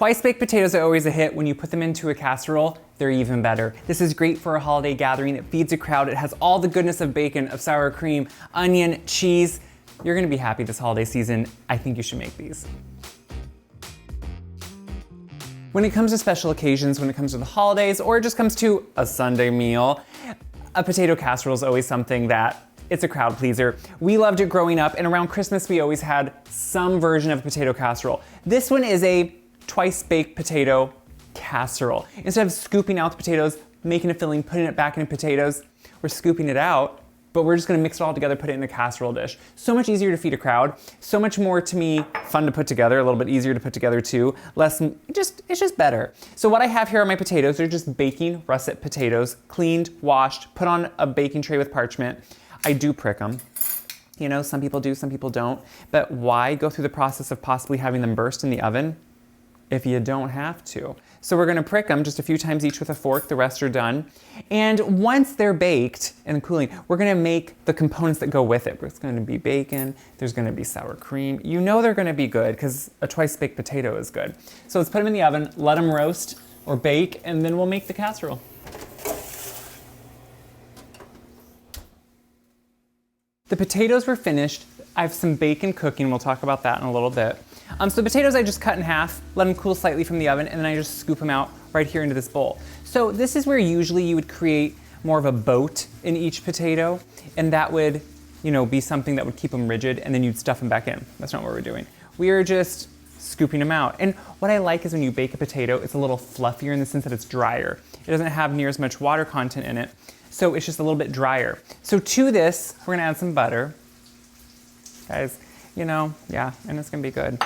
Twice baked potatoes are always a hit. When you put them into a casserole, they're even better. This is great for a holiday gathering. It feeds a crowd. It has all the goodness of bacon, of sour cream, onion, cheese. You're gonna be happy this holiday season. I think you should make these. When it comes to special occasions, when it comes to the holidays, or it just comes to a Sunday meal, a potato casserole is always something that it's a crowd pleaser. We loved it growing up, and around Christmas we always had some version of a potato casserole. This one is a twice baked potato casserole. Instead of scooping out the potatoes, making a filling, putting it back in potatoes, we're scooping it out, but we're just gonna mix it all together, put it in a casserole dish. So much easier to feed a crowd, so much more, to me, fun to put together, a little bit easier to put together too, it's just better. So what I have here are my potatoes. They're just baking russet potatoes, cleaned, washed, put on a baking tray with parchment. I do prick them. You know, some people do, some people don't. But why go through the process of possibly having them burst in the oven if you don't have to? So we're gonna prick them just a few times each with a fork, the rest are done. And once they're baked and cooling, we're gonna make the components that go with it. There's gonna be bacon, there's gonna be sour cream. You know they're gonna be good because a twice baked potato is good. So let's put them in the oven, let them roast or bake, and then we'll make the casserole. The potatoes were finished. I have some bacon cooking. We'll talk about that in a little bit. So the potatoes I just cut in half, let them cool slightly from the oven, and then I just scoop them out right here into this bowl. So this is where usually you would create more of a boat in each potato, and that would, you know, be something that would keep them rigid, and then you'd stuff them back in. That's not what we're doing. We are just scooping them out. And what I like is when you bake a potato, it's a little fluffier in the sense that it's drier. It doesn't have near as much water content in it. So it's just a little bit drier. So to this, we're gonna add some butter. Guys, you know, yeah, and it's gonna be good.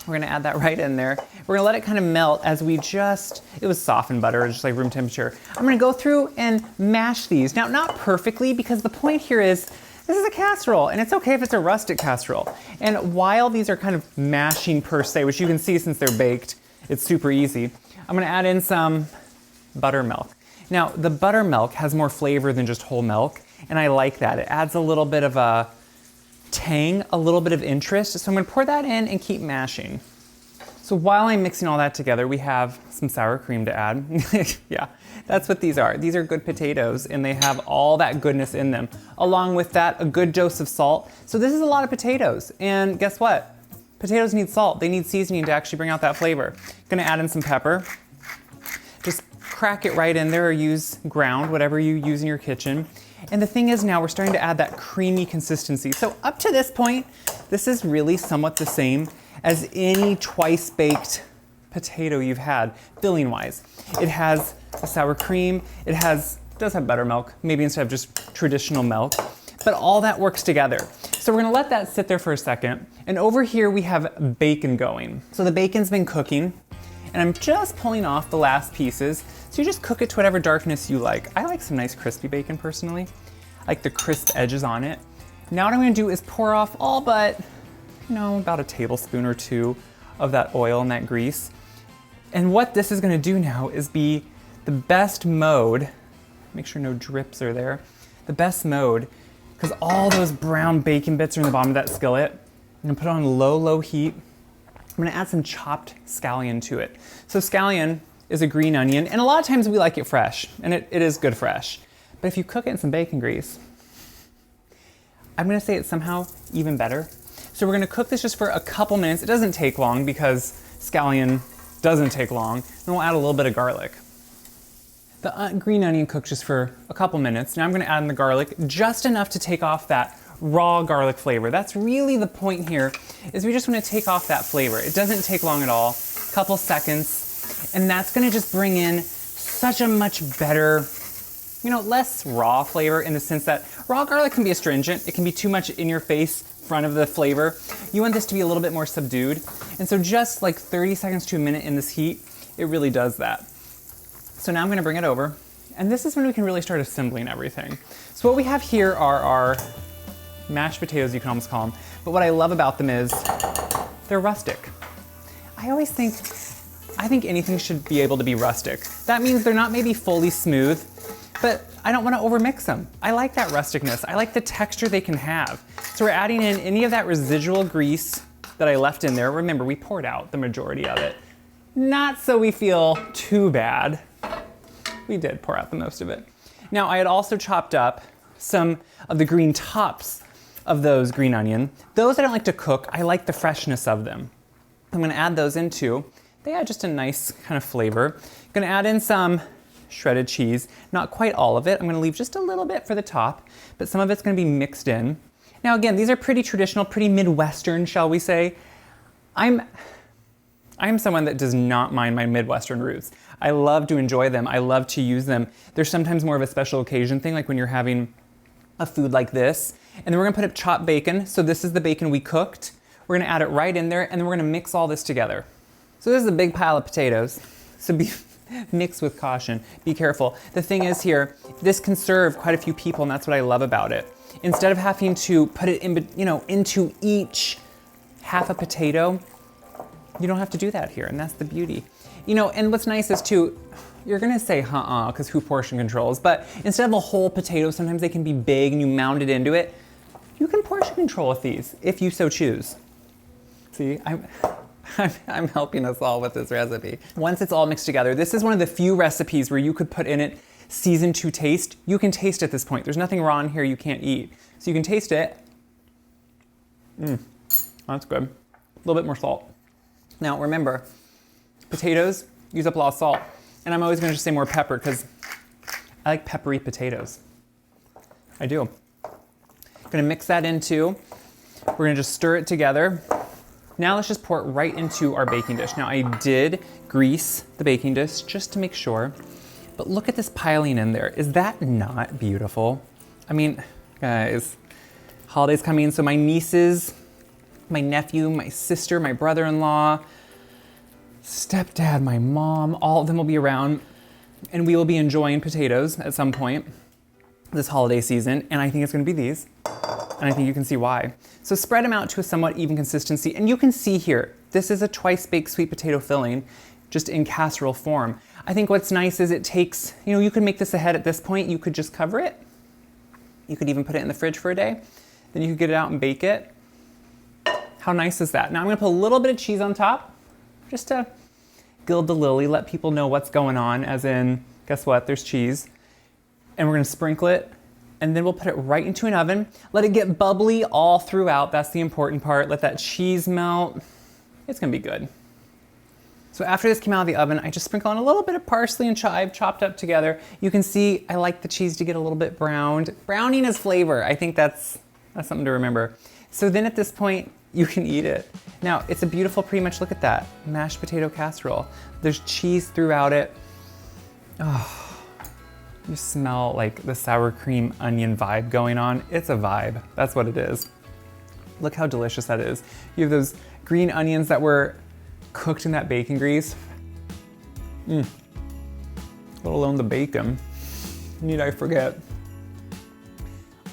We're gonna add that right in there. We're gonna let it kind of melt as we it was softened butter, just like room temperature. I'm gonna go through and mash these. Now, not perfectly, because the point here is, this is a casserole, and it's okay if it's a rustic casserole. And while these are kind of mashing per se, which you can see since they're baked, it's super easy, I'm gonna add in some buttermilk. Now, the buttermilk has more flavor than just whole milk, and I like that. It adds a little bit of a tang, a little bit of interest. So I'm gonna pour that in and keep mashing. So while I'm mixing all that together, we have some sour cream to add. Yeah, that's what these are. These are good potatoes, and they have all that goodness in them. Along with that, a good dose of salt. So this is a lot of potatoes, and guess what? Potatoes need salt. They need seasoning to actually bring out that flavor. Gonna add in some pepper. Just crack it right in there, or use ground, whatever you use in your kitchen. And the thing is, now we're starting to add that creamy consistency. So up to this point, this is really somewhat the same as any twice baked potato you've had, filling wise. It has a sour cream, it does have buttermilk, maybe instead of just traditional milk, but all that works together. So we're gonna let that sit there for a second. And over here we have bacon going. So the bacon's been cooking, and I'm just pulling off the last pieces. So you just cook it to whatever darkness you like. I like some nice crispy bacon personally. I like the crisp edges on it. Now what I'm gonna do is pour off all but, you know, about a tablespoon or two of that oil and that grease. And what this is gonna do now is be the best mode, make sure no drips are there, the best mode, because all those brown bacon bits are in the bottom of that skillet. I'm gonna put it on low heat. I'm gonna add some chopped scallion to it. So scallion is a green onion, and a lot of times we like it fresh, and it is good fresh. But if you cook it in some bacon grease, I'm gonna say it's somehow even better. So we're gonna cook this just for a couple minutes. It doesn't take long because scallion doesn't take long. And we'll add a little bit of garlic. The green onion cooks just for a couple minutes. Now I'm gonna add in the garlic, just enough to take off that raw garlic flavor. That's really the point here, is we just wanna take off that flavor. It doesn't take long at all, a couple seconds, and that's gonna just bring in such a much better, you know, less raw flavor, in the sense that raw garlic can be astringent. It can be too much in your face, front of the flavor. You want this to be a little bit more subdued. And so just like 30 seconds to a minute in this heat, it really does that. So now I'm gonna bring it over, and this is when we can really start assembling everything. So what we have here are our mashed potatoes, you can almost call them. But what I love about them is they're rustic. I think anything should be able to be rustic. That means they're not maybe fully smooth, but I don't want to overmix them. I like that rusticness. I like the texture they can have. So we're adding in any of that residual grease that I left in there. Remember, we poured out the majority of it. not so we feel too bad. We did pour out the most of it. Now I had also chopped up some of the green tops of those green onion. Those I don't like to cook, I like the freshness of them. I'm gonna add those in too. They add just a nice kind of flavor. I'm gonna add in some shredded cheese, not quite all of it. I'm gonna leave just a little bit for the top, but some of it's gonna be mixed in. Now again, these are pretty traditional, pretty Midwestern, shall we say. I'm someone that does not mind my Midwestern roots. I love to enjoy them. I love to use them. There's sometimes more of a special occasion thing, like when you're having a food like this. And then we're gonna put up chopped bacon. So this is the bacon we cooked. We're gonna add it right in there, and then we're gonna mix all this together. So this is a big pile of potatoes. So be mixed with caution, be careful. The thing is here, this can serve quite a few people, and that's what I love about it. Instead of having to put it in, into each half a potato, you don't have to do that here, and that's the beauty. And what's nice is too, you're gonna say, because who portion controls, but instead of a whole potato, sometimes they can be big and you mound it into it. You can portion control with these, if you so choose. See, I'm helping us all with this recipe. Once it's all mixed together, this is one of the few recipes where you could put in it season to taste. You can taste at this point. There's nothing raw in here you can't eat. So you can taste it. That's good. A little bit more salt. Now remember, potatoes use up a lot of salt. And I'm always gonna just say more pepper because I like peppery potatoes. I do. Gonna mix that in too. We're gonna just stir it together. Now let's just pour it right into our baking dish. Now I did grease the baking dish just to make sure, but look at this piling in there. Is that not beautiful? I mean, guys, holidays coming, so my nieces, my nephew, my sister, my brother-in-law, stepdad, my mom, all of them will be around, and we will be enjoying potatoes at some point this holiday season, and I think it's gonna be these, and I think you can see why. So spread them out to a somewhat even consistency, and you can see here, this is a twice-baked sweet potato filling, just in casserole form. I think what's nice is it takes, you could make this ahead at this point, you could just cover it. You could even put it in the fridge for a day, then you could get it out and bake it. How nice is that? Now I'm gonna put a little bit of cheese on top, just to gild the lily, let people know what's going on, as in, guess what, there's cheese. And we're gonna sprinkle it, and then we'll put it right into an oven. Let it get bubbly all throughout, that's the important part. Let that cheese melt. It's gonna be good. So after this came out of the oven, I just sprinkle on a little bit of parsley and chive chopped up together. You can see I like the cheese to get a little bit browned. Browning is flavor. I think that's something to remember. So then at this point, you can eat it. Now, it's a beautiful, pretty much, look at that, mashed potato casserole. There's cheese throughout it. Oh, you smell like the sour cream onion vibe going on. It's a vibe, that's what it is. Look how delicious that is. You have those green onions that were cooked in that bacon grease. Let alone the bacon. Need I forget.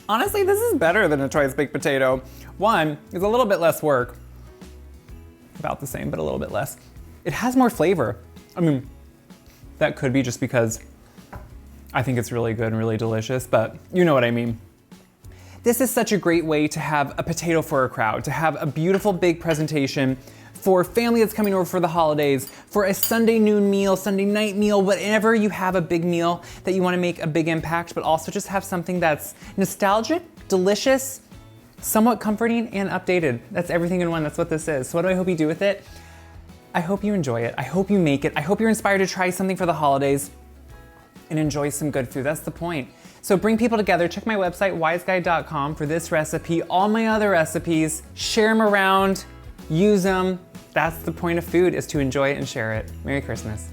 Honestly, this is better than a twice baked potato. One, it's a little bit less work. About the same, but a little bit less. It has more flavor. I mean, that could be just because I think it's really good and really delicious, but you know what I mean. This is such a great way to have a potato for a crowd, to have a beautiful big presentation for family that's coming over for the holidays, for a Sunday noon meal, Sunday night meal, whatever you have a big meal that you wanna make a big impact, but also just have something that's nostalgic, delicious, somewhat comforting, and updated. That's everything in one, that's what this is. So what do I hope you do with it? I hope you enjoy it. I hope you make it. I hope you're inspired to try something for the holidays and enjoy some good food. That's the point. So bring people together. Check my website, wiseguy.com, for this recipe, all my other recipes. Share them around, use them. That's the point of food, is to enjoy it and share it. Merry Christmas.